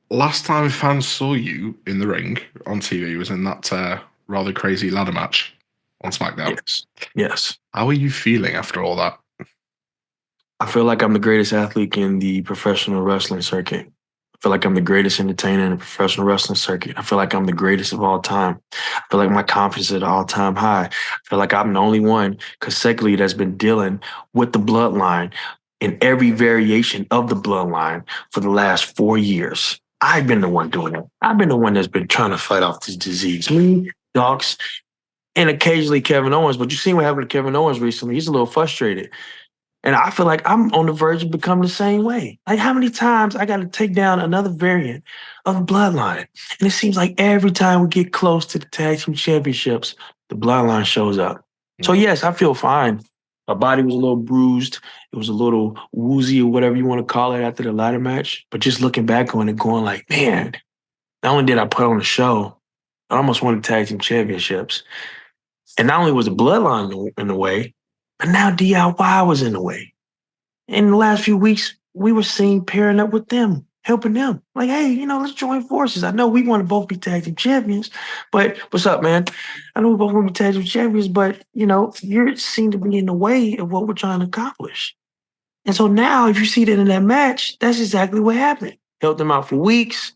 last time fans saw you in the ring on TV was in that rather crazy ladder match on SmackDown. Yes. Yes. How are you feeling after all that? I feel like I'm the greatest athlete in the professional wrestling circuit. I feel like I'm the greatest entertainer in the professional wrestling circuit. I feel like I'm the greatest of all time. I feel like my confidence is at an all-time high. I feel like I'm the only one consecutively that's been dealing with the bloodline in every variation of the bloodline for the last 4 years. I've been the one doing it. I've been the one that's been trying to fight off this disease. Me, Docs, and occasionally Kevin Owens. But you seen what happened to Kevin Owens recently. He's a little frustrated. And I feel like I'm on the verge of becoming the same way. Like, how many times I got to take down another variant of the bloodline? And it seems like every time we get close to the tag team championships, the bloodline shows up. So, yes, I feel fine. My body was a little bruised. It was a little woozy or whatever you want to call it after the ladder match. But just looking back on it, going like, man, not only did I put on a show, I almost won the tag team championships. And not only was the bloodline in the way, but now DIY was in the way. In the last few weeks, we were seen pairing up with them, helping them. Like, hey, let's join forces. I know we want to both be tag team champions, but what's up, man? I know we both want to be tag team champions, but, you seem to be in the way of what we're trying to accomplish. And so now, if you see that in that match, that's exactly what happened. Helped them out for weeks.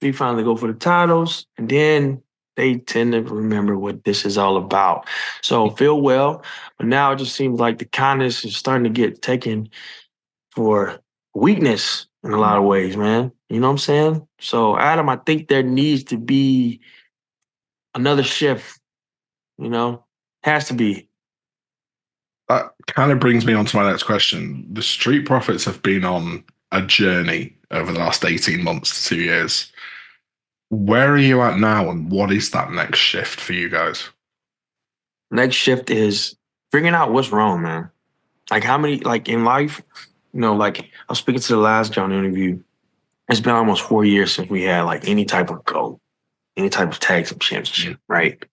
We finally go for the titles, and then they tend to remember what this is all about. So feel well, but now it just seems like the kindness is starting to get taken for weakness in a lot of ways, man. You know what I'm saying? So, Adam, I think there needs to be another shift, has to be. That kind of brings me on to my next question. The Street Profits have been on a journey over the last 18 months to 2 years. Where are you at now, and what is that next shift for you guys? Next shift is figuring out what's wrong, man. Like, how many, like in life, like I was speaking to the last John interview. It's been almost 4 years since we had like any type of goal, any type of tag team championship, right?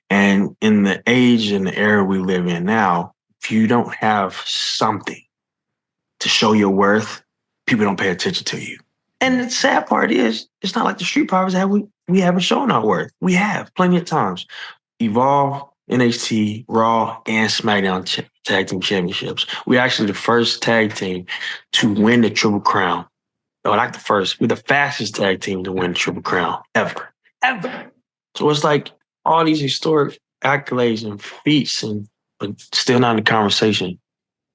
And in the age and the era we live in now, if you don't have something to show your worth, people don't pay attention to you. And the sad part is, it's not like the Street Profits that we haven't shown our worth. We have plenty of times. Evolve, NXT, Raw, and SmackDown tag team championships. We're actually the first tag team to win the Triple Crown. No, not the first. We're the fastest tag team to win the Triple Crown ever. Ever. So it's like all these historic accolades and feats, but still not in the conversation.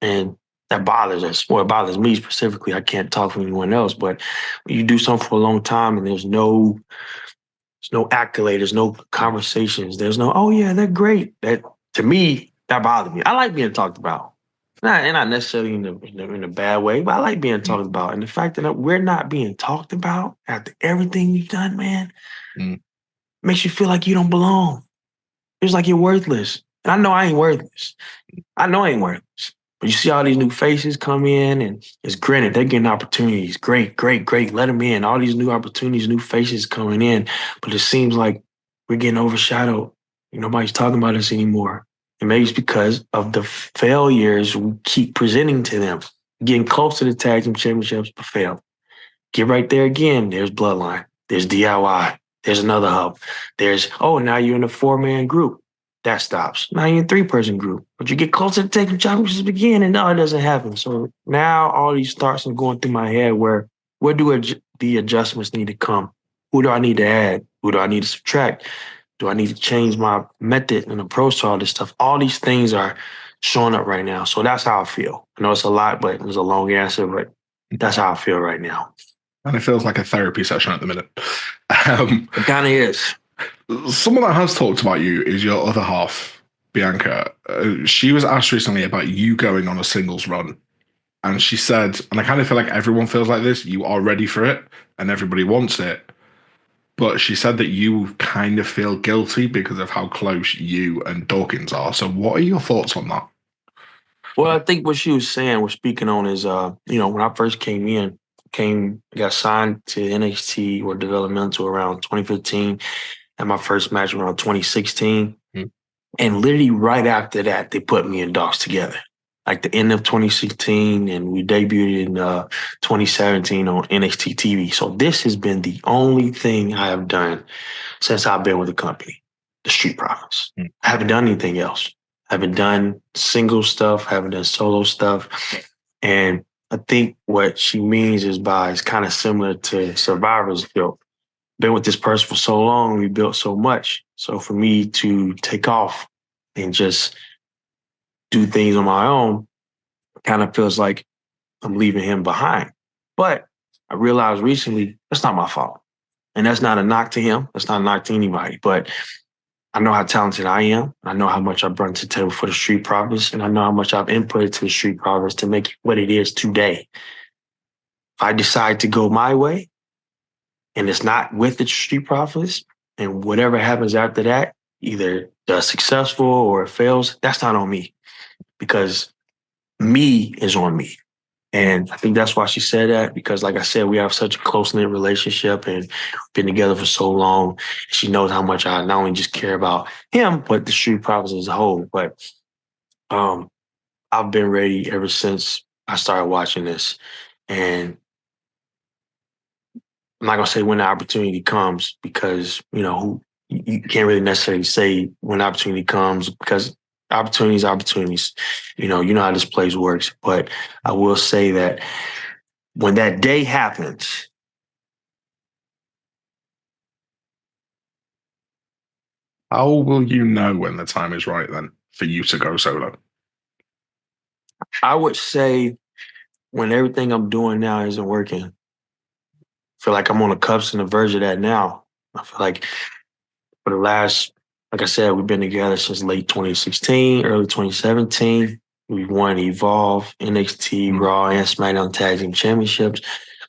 And that bothers us. Well, it bothers me specifically. I can't talk for anyone else, but when you do something for a long time and there's no accolade, there's no conversations, there's no, oh yeah, they're great. That, to me, that bothered me. I like being talked about. Not necessarily in a bad way, but I like being talked about. And the fact that we're not being talked about after everything we've done, man, makes you feel like you don't belong. It's like you're worthless. And I know I ain't worthless. I know I ain't worthless. But you see all these new faces come in, and it's granted, they're getting opportunities. Great, great, great. Let them in. All these new opportunities, new faces coming in. But it seems like we're getting overshadowed. Nobody's talking about us anymore. And maybe it's because of the failures we keep presenting to them. Getting close to the tag team championships, but fail. Get right there again. There's Bloodline. There's DIY. There's another hub. There's, now you're in a 4-man group. That stops. Now you're in a 3-person group. But you get closer to taking championships again, and no, it doesn't happen. So now all these thoughts are going through my head where do the adjustments need to come? Who do I need to add? Who do I need to subtract? Do I need to change my method and approach to all this stuff? All these things are showing up right now. So that's how I feel. I know it's a lot, but it's a long answer, but that's how I feel right now. And it feels like a therapy session at the minute. It kind of is. Someone that has talked about you is your other half, Bianca. She was asked recently about you going on a singles run. And she said, and I kind of feel like everyone feels like this, you are ready for it and everybody wants it. But she said that you kind of feel guilty because of how close you and Dawkins are. So what are your thoughts on that? Well, I think what she was saying, we're speaking on is, when I first got signed to NXT or developmental around 2015, and my first match around 2016. And literally right after that, they put me and Docs together. like the end of 2016, and we debuted in 2017 on NXT TV. So this has been the only thing I have done since I've been with the company, the Street Profits. I haven't done anything else. I haven't done single stuff, haven't done solo stuff. And I think what she means is it's kind of similar to Survivor's guilt. Been with this person for so long, we built so much. So for me to take off and just do things on my own, kind of feels like I'm leaving him behind. But I realized recently that's not my fault. And that's not a knock to him. That's not a knock to anybody. But I know how talented I am. I know how much I brought to the table for the Street Profits. And I know how much I've inputted to the Street Profits to make it what it is today. If I decide to go my way and it's not with the Street Profits, and whatever happens after that, either does successful or it fails, that's not on me. Because me is on me. And I think that's why she said that, because like I said, we have such a close-knit relationship and been together for so long. She knows how much I not only just care about him, but the Street Profits as a whole. But I've been ready ever since I started watching this. And I'm not going to say when the opportunity comes, because, you can't really necessarily say when the opportunity comes, because opportunities. You know how this place works. But I will say that when that day happens, how will you know when the time is right then for you to go solo? I would say when everything I'm doing now isn't working. I feel like I'm on the cusp and the verge of that now. I feel like for the last, like I said, we've been together since late 2016, early 2017. We won Evolve, NXT, Raw, and SmackDown Tag Team Championships.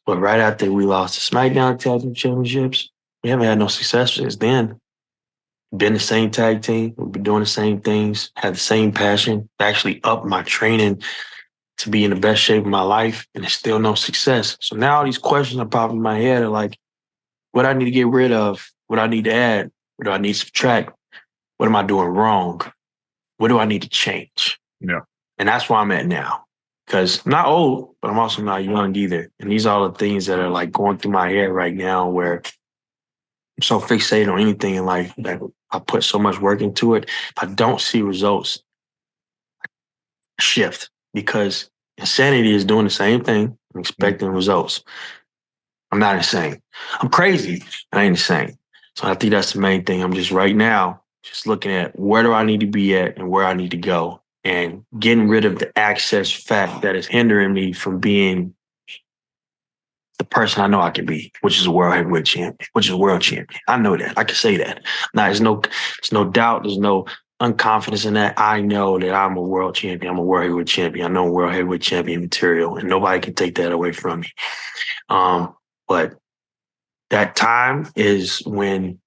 But right after we lost the SmackDown Tag Team Championships, we haven't had no success since then. Been the same tag team. We've been doing the same things, had the same passion, actually upped my training to be in the best shape of my life, and there's still no success. So now all these questions are popping in my head are like, what I need to get rid of, what I need to add, what do I need to subtract, what am I doing wrong, what do I need to change? Yeah. And that's where I'm at now. Because I'm not old, but I'm also not young either. And these are all the things that are like going through my head right now, where I'm so fixated on anything in life that I put so much work into it. If I don't see results, I shift, because insanity is doing the same thing and expecting results. I'm not insane. I'm crazy. I ain't insane. So I think that's the main thing. I'm just right now just looking at where do I need to be at and where I need to go, and getting rid of the access fact that is hindering me from being the person I know I can be, which is a world heavyweight champion, which is a world champion. I know that. I can say that. Now, there's no doubt. There's no unconfidence in that. I know that I'm a world champion. I'm a world heavyweight champion. I know world heavyweight champion material, and nobody can take that away from me. But that time is when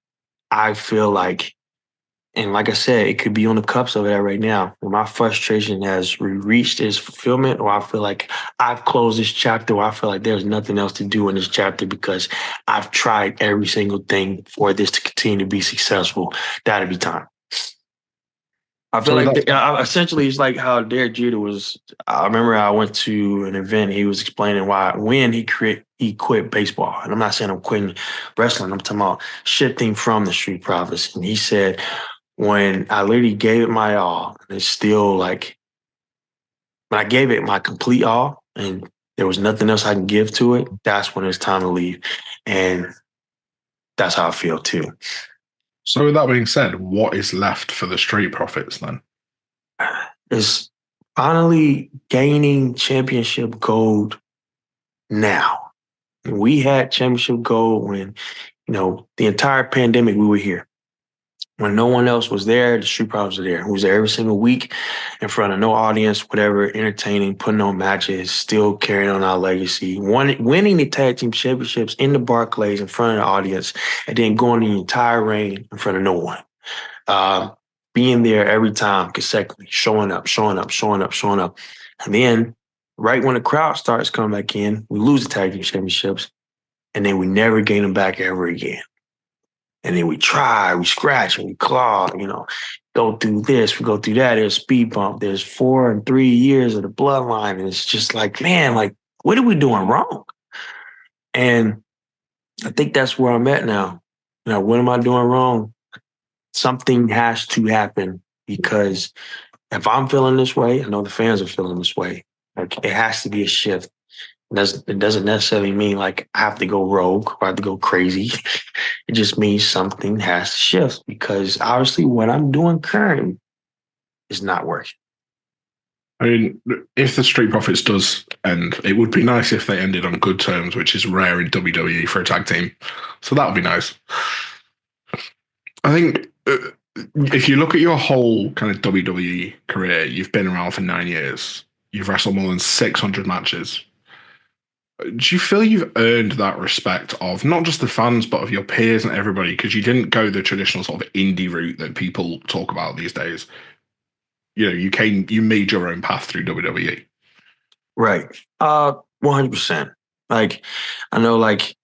I feel like, and like I said, it could be on the cups of that right now, when my frustration has reached its fulfillment, or I feel like I've closed this chapter, or I feel like there's nothing else to do in this chapter because I've tried every single thing for this to continue to be successful. That'd be time. I feel essentially it's like how Derek Jeter was. I remember I went to an event. He was explaining when he quit baseball. And I'm not saying I'm quitting wrestling. I'm talking about shifting from the Street Profits. And he said, when I literally gave it my all, and it's still like, when I gave it my complete all and there was nothing else I can give to it, that's when it's time to leave. And that's how I feel too. So with that being said, what is left for the Street Profits then? It's finally gaining championship gold now. We had championship gold when, the entire pandemic we were here. When no one else was there, the Street Profits were there. We was there every single week in front of no audience, whatever, entertaining, putting on matches, still carrying on our legacy, winning the tag team championships in the Barclays in front of the audience, and then going the entire reign in front of no one. Being there every time consecutively, showing up. And then right when the crowd starts coming back in, we lose the tag team championships, and then we never gain them back ever again. And then we try, we scratch, and we claw, go through this, we go through that. There's speed bump. There's 4 and 3 years of the bloodline. And it's just like, man, like, what are we doing wrong? And I think that's where I'm at now. What am I doing wrong? Something has to happen, because if I'm feeling this way, I know the fans are feeling this way. Like, it has to be a shift. It doesn't necessarily mean like I have to go rogue or I have to go crazy. It just means something has to shift, because obviously what I'm doing currently is not working. I mean, if the Street Profits does end, it would be nice if they ended on good terms, which is rare in WWE for a tag team. So that would be nice. I think if you look at your whole kind of WWE career, you've been around for 9 years. You've wrestled more than 600 matches. Do you feel you've earned that respect of not just the fans, but of your peers and everybody? Because you didn't go the traditional sort of indie route that people talk about these days. You made your own path through WWE. Right. 100%. Like, I know, like,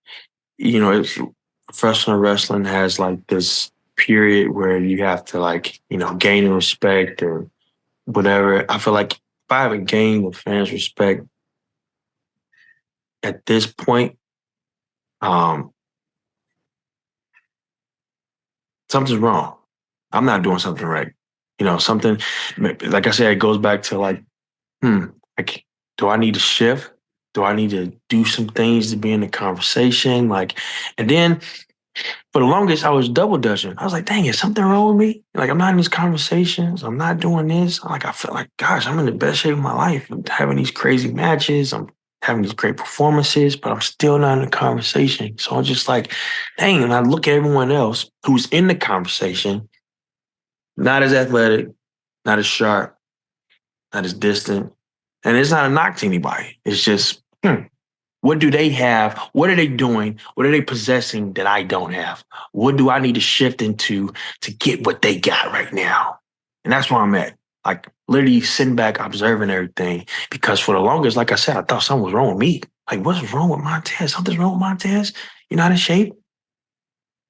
it's professional wrestling has like this period where you have to, like, gain respect or whatever. I feel like if I haven't gained the fans' respect at this point, something's wrong. I'm not doing something right. Something, like I said, it goes back to like, like, do I need to shift? Do I need to do some things to be in the conversation? Like, and then for the longest, I was double dutching. I was like, dang, is something wrong with me? Like, I'm not in these conversations. I'm not doing this. Like, I feel like, gosh, I'm in the best shape of my life. I'm having these crazy matches. I'm having these great performances, but I'm still not in the conversation. So I'm just like, dang, and I look at everyone else who's in the conversation, not as athletic, not as sharp, not as distant. And it's not a knock to anybody. It's just, what do they have? What are they doing? What are they possessing that I don't have? What do I need to shift into to get what they got right now? And that's where I'm at. Like, literally sitting back, observing everything. Because for the longest, like I said, I thought something was wrong with me. Like, what's wrong with Montez? Something's wrong with Montez? You're not in shape?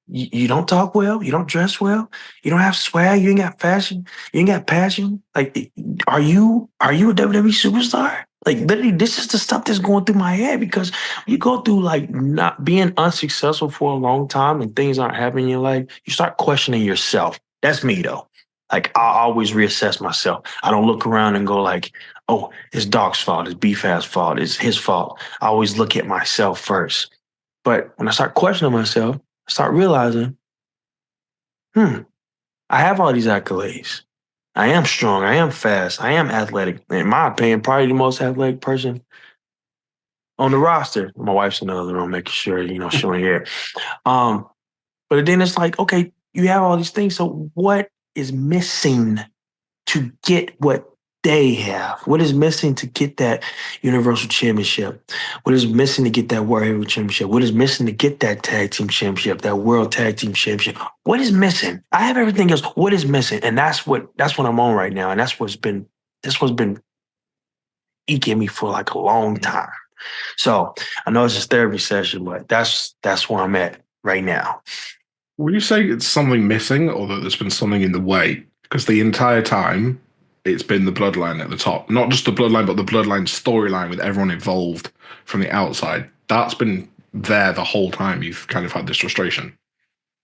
You don't talk well. You don't dress well. You don't have swag. You ain't got fashion. You ain't got passion. Like, are you a WWE superstar? Like, literally, this is the stuff that's going through my head, because you go through like not being unsuccessful for a long time and things aren't happening in your life. You start questioning yourself. That's me though. Like, I always reassess myself. I don't look around and go like, oh, it's Doc's fault. It's B-Fab's fault. It's his fault. I always look at myself first. But when I start questioning myself, I start realizing, I have all these accolades. I am strong. I am fast. I am athletic. In my opinion, probably the most athletic person on the roster. My wife's in the other room making sure, she ain't here. But then it's like, okay, you have all these things. So what is missing to get what they have? What is missing to get that Universal Championship? What is missing to get that World Heavyweight Championship? What is missing to get that Tag Team Championship, that World Tag Team Championship? What is missing? I have everything else. What is missing? And that's what I'm on right now. And that's what's been eking me for like a long time. So I know it's a therapy session, but that's where I'm at right now. Would you say it's something missing, or that there's been something in the way? Because the entire time, it's been the Bloodline at the top. Not just the Bloodline, but the Bloodline storyline with everyone involved from the outside. That's been there the whole time. You've kind of had this frustration.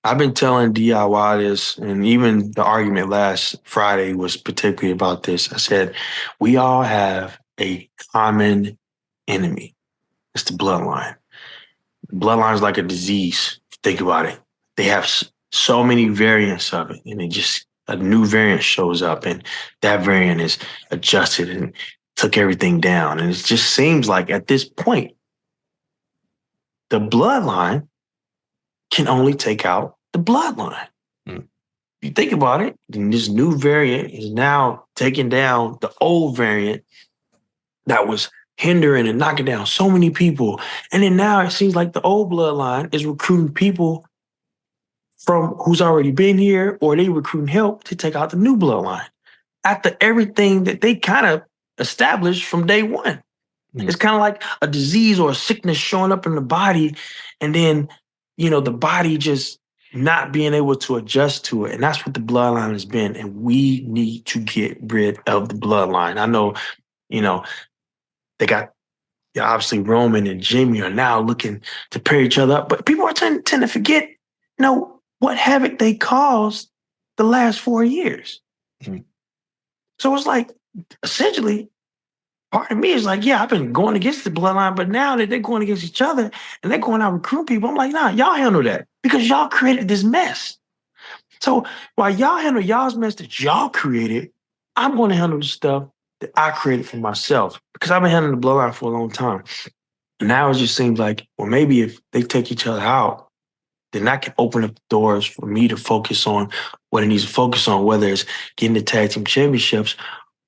I've been telling DIY this, and even the argument last Friday was particularly about this. I said, we all have a common enemy. It's the bloodline. Bloodline is like a disease. Think about it. They have so many variants of it, and a new variant shows up, and that variant is adjusted and took everything down. And it just seems like at this point, the bloodline can only take out the bloodline. If you think about it, then this new variant is now taking down the old variant that was hindering and knocking down so many people. And then now it seems like the old bloodline is recruiting people from who's already been here, or they recruiting help to take out the new bloodline after everything that they kind of established from day one. It's kind of like a disease or a sickness showing up in the body, and then, the body just not being able to adjust to it. And that's what the bloodline has been. And we need to get rid of the bloodline. I know, they got obviously Roman and Jimmy are now looking to pair each other up, but people are tend to forget, what havoc they caused the last 4 years. Mm-hmm. So it's like, essentially, part of me is like, yeah, I've been going against the bloodline, but now that they're going against each other and they're going out recruiting people, I'm like, nah, y'all handle that because y'all created this mess. So while y'all handle y'all's mess that y'all created, I'm going to handle the stuff that I created for myself because I've been handling the bloodline for a long time. Now it just seems like, well, maybe if they take each other out, then that can open up doors for me to focus on what it needs to focus on, whether it's getting the tag team championships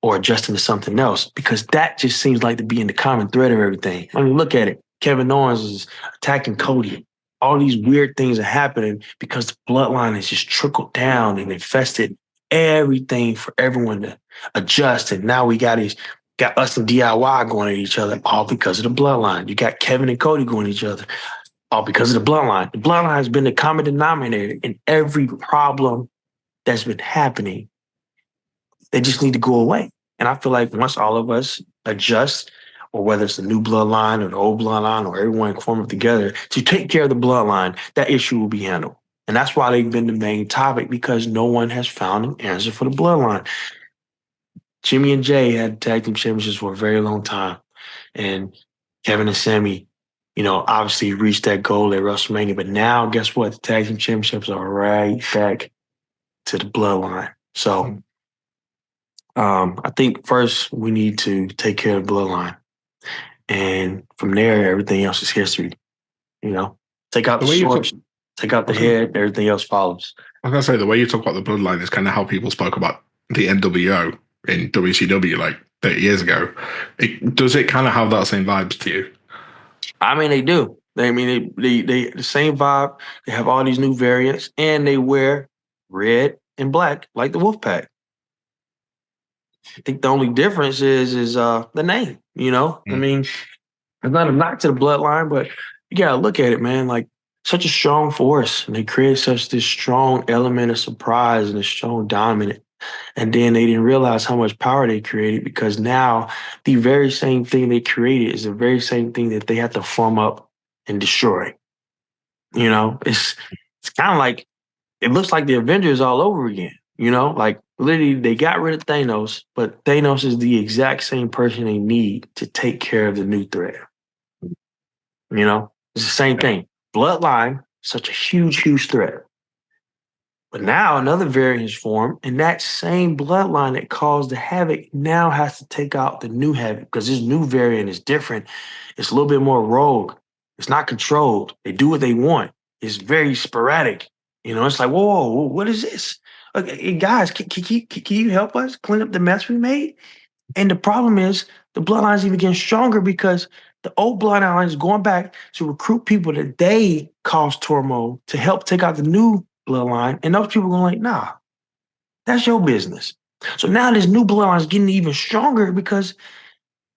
or adjusting to something else, because that just seems like to be in the common thread of everything. I mean, look at it. Kevin Owens is attacking Cody. All these weird things are happening because the bloodline has just trickled down and infested everything for everyone to adjust. And now we got us and DIY going at each other, all because of the bloodline. You got Kevin and Cody going at each other, all because of the bloodline. The bloodline has been the common denominator in every problem that's been happening. They just need to go away. And I feel like once all of us adjust, or whether it's the new bloodline or the old bloodline or everyone forming together to take care of the bloodline, that issue will be handled. And that's why they've been the main topic, because no one has found an answer for the bloodline. Jimmy and Jay had tag team championships for a very long time. And Kevin and Sammy, obviously reached that goal at WrestleMania. But now, guess what? The tag team championships are right back to the bloodline. So I think first we need to take care of the bloodline. And from there, everything else is history. Take out the source, take out the head, everything else follows. I was going to say, the way you talk about the bloodline is kind of how people spoke about the NWO in WCW like 30 years ago. Does it kind of have that same vibes to you? I mean, they do. They the same vibe. They have all these new variants, and they wear red and black like the Wolfpack. I think the only difference is the name. I mean, it's not a knock to the bloodline, but you gotta look at it, man. Like, such a strong force, and they created such this strong element of surprise and a strong dominant. And then they didn't realize how much power they created, because now the very same thing they created is the very same thing that they have to form up and destroy. It's kind of like, it looks like the Avengers all over again. Like, literally they got rid of Thanos, but Thanos is the exact same person they need to take care of the new threat. It's the same thing. Bloodline, such a huge, huge threat. But now another variant is formed, and that same bloodline that caused the havoc now has to take out the new havoc, because this new variant is different. It's a little bit more rogue. It's not controlled. They do what they want. It's very sporadic. It's like, whoa, what is this? Okay, guys, can you help us clean up the mess we made? And the problem is the bloodline is even getting stronger, because the old bloodline is going back to recruit people that they caused turmoil to help take out the new bloodline. And those people are going like, nah, that's your business. So now this new bloodline is getting even stronger, because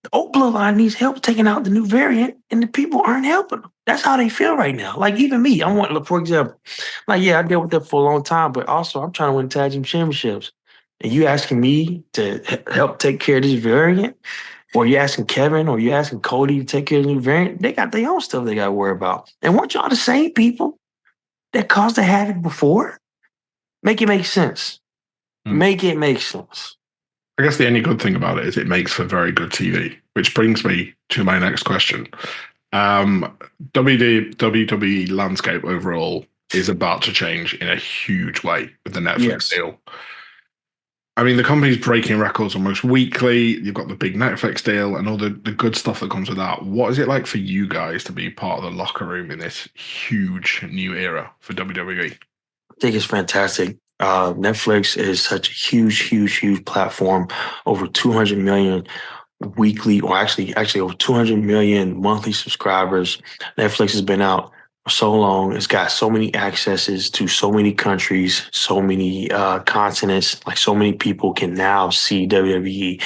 the old bloodline needs help taking out the new variant, and the people aren't helping them. That's how they feel right now. Like, even me, for example, like, yeah, I dealt with that for a long time, but also I'm trying to win tag team championships. And you asking me to help take care of this variant, or you asking Kevin, or you asking Cody to take care of the new variant, they got their own stuff they got to worry about. And weren't y'all the same people that caused the havoc before? Make it make sense. Make it make sense. I guess the only good thing about it is it makes for very good TV, which brings me to my next question. WWE landscape overall is about to change in a huge way with the Netflix deal. I mean, the company's breaking records almost weekly. You've got the big Netflix deal and all the good stuff that comes with that. What is it like for you guys to be part of the locker room in this huge new era for WWE? I think it's fantastic. Netflix is such a huge, huge, huge platform. Over 200 million weekly, or actually over 200 million monthly subscribers. Netflix has been out for so long. It's got so many accesses to so many countries, so many continents. Like, so many people can now see WWE.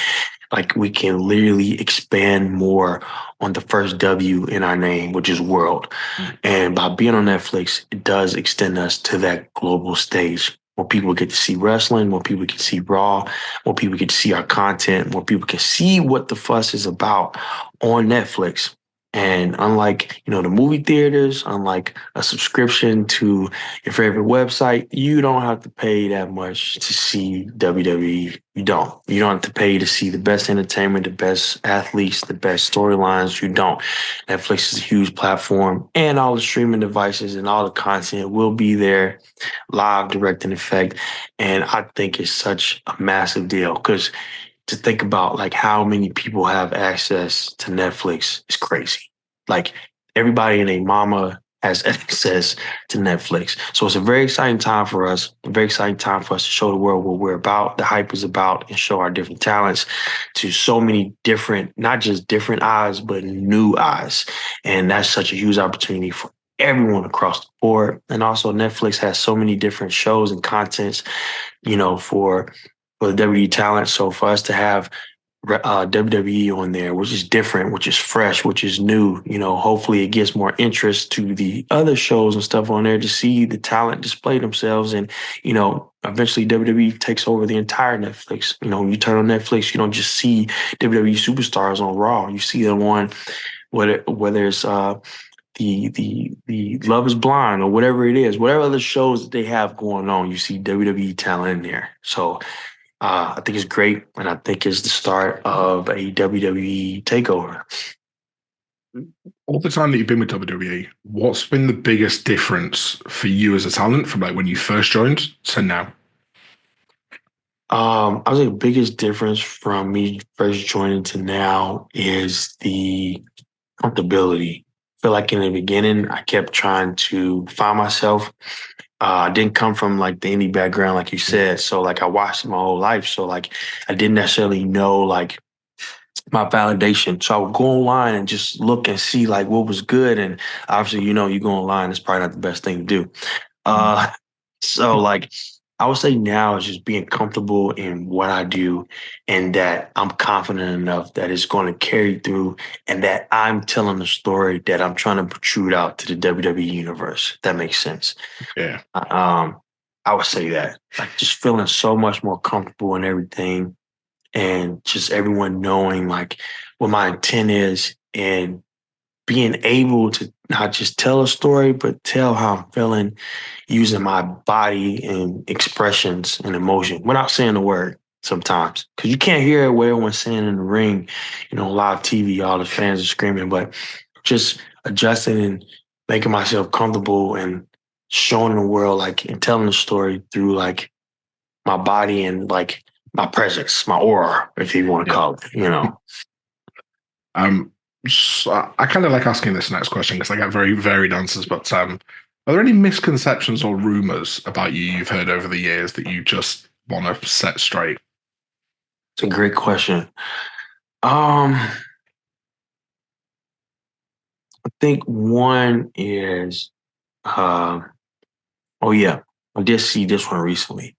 like we can literally expand more on the first W in our name, which is world. And by being on Netflix, it does extend us to that global stage. More people get to see wrestling, more people get to see Raw, more people get to see our content, more people can see what the fuss is about on Netflix. And unlike, the movie theaters, unlike a subscription to your favorite website, you don't have to pay that much to see WWE. You don't. You don't have to pay to see the best entertainment, the best athletes, the best storylines. You don't. Netflix is a huge platform, and all the streaming devices and all the content will be there live, direct in effect. And I think it's such a massive deal because to think about like how many people have access to Netflix is crazy. Like everybody and their mama has access to Netflix. So it's a very exciting time for us, a very exciting time for us to show the world what we're about, the hype is about, and show our different talents to so many different, not just different eyes, but new eyes. And that's such a huge opportunity for everyone across the board. And also Netflix has so many different shows and contents, for the WWE talent. So for us to have WWE on there, which is different, which is fresh, which is new, hopefully it gets more interest to the other shows and stuff on there to see the talent display themselves. And, eventually WWE takes over the entire Netflix. When you turn on Netflix, you don't just see WWE superstars on Raw. You see them on whether it's the Love is Blind or whatever it is, whatever other shows that they have going on, you see WWE talent in there. So I think it's great, and I think it's the start of a WWE takeover. All the time that you've been with WWE, what's been the biggest difference for you as a talent from like when you first joined to now? I would say the biggest difference from me first joining to now is the comfortability. I feel like in the beginning, I kept trying to find myself. I didn't come from like the indie background, like you said. So like I watched it my whole life. So like I didn't necessarily know like my validation. So I would go online and just look and see like what was good. And obviously, you go online, it's probably not the best thing to do. So like I would say now is just being comfortable in what I do and that I'm confident enough that it's going to carry through and that I'm telling the story that I'm trying to protrude out to the WWE universe. If that makes sense. Yeah. I would say that like just feeling so much more comfortable in everything and just everyone knowing like what my intent is and being able to not just tell a story, but tell how I'm feeling using my body and expressions and emotion without saying the word sometimes. Because you can't hear what everyone's saying in the ring, live TV, all the fans are screaming, but just adjusting and making myself comfortable and showing the world like and telling the story through like my body and like my presence, my aura, if you want to call it, So I kind of like asking this next question because I get very varied answers. But are there any misconceptions or rumors about you've heard over the years that you just want to set straight? It's a great question. I think one is, I did see this one recently.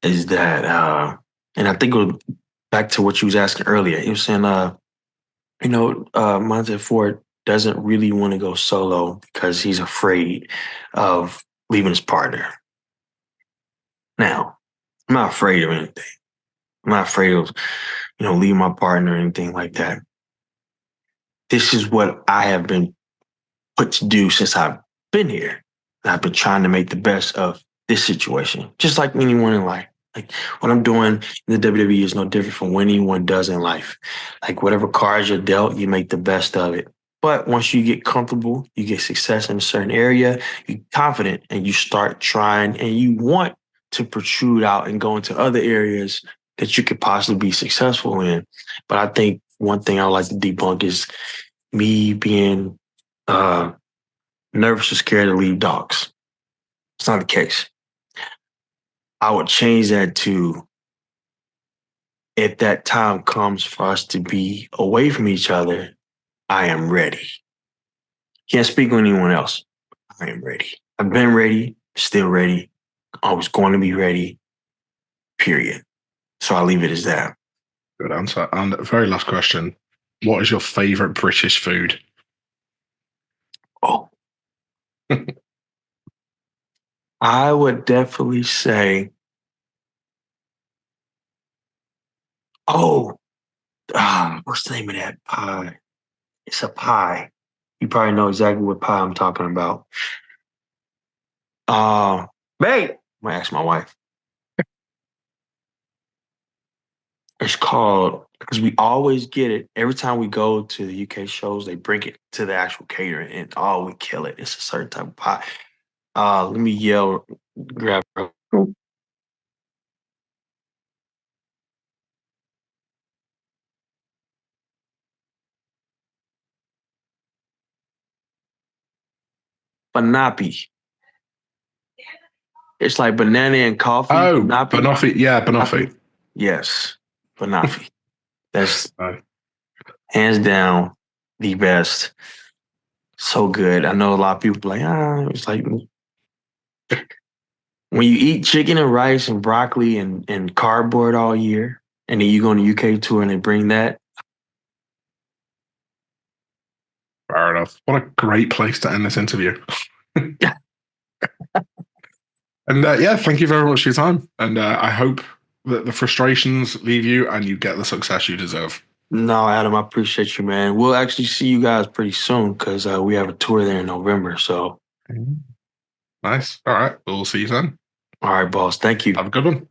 Is that, and I think it was back to what you was asking earlier. He was saying, Montez Ford doesn't really want to go solo because he's afraid of leaving his partner. Now, I'm not afraid of anything. I'm not afraid of, leaving my partner or anything like that. This is what I have been put to do since I've been here. I've been trying to make the best of this situation, just like anyone in life. Like what I'm doing in the WWE is no different from what anyone does in life. Like whatever cards you're dealt, you make the best of it. But once you get comfortable, you get success in a certain area, you're confident and you start trying and you want to protrude out and go into other areas that you could possibly be successful in. But I think one thing I would like to debunk is me being nervous or scared to leave dogs. It's not the case. I would change that to if that time comes for us to be away from each other, I am ready. Can't speak on anyone else. I am ready. I've been ready, still ready. I was going to be ready, period. So I'll leave it as that. Good answer. And very last question. What is your favorite British food? Oh, I would definitely say, oh, what's the name of that pie? It's a pie. You probably know exactly what pie I'm talking about. Babe, I'm gonna ask my wife. It's called, because we always get it every time we go to the UK shows. They bring it to the actual catering, and we kill it. It's a certain type of pie. Let me yell, grab her. Banapi. It's like banana and coffee. Oh, Banapi. banoffee. Yeah, banoffee. Yes, banafi. That's Oh. hands down the best. So good. I know a lot of people like, it's like when you eat chicken and rice and broccoli and cardboard all year, and then you go on a UK tour and they bring that. Fair enough. What a great place to end this interview. And yeah, thank you very much for your time. And I hope that the frustrations leave you and you get the success you deserve. No, Adam, I appreciate you, man. We'll actually see you guys pretty soon because we have a tour there in November. So, Nice. All right. We'll see you then. all right, boss. Thank you. Have a good one.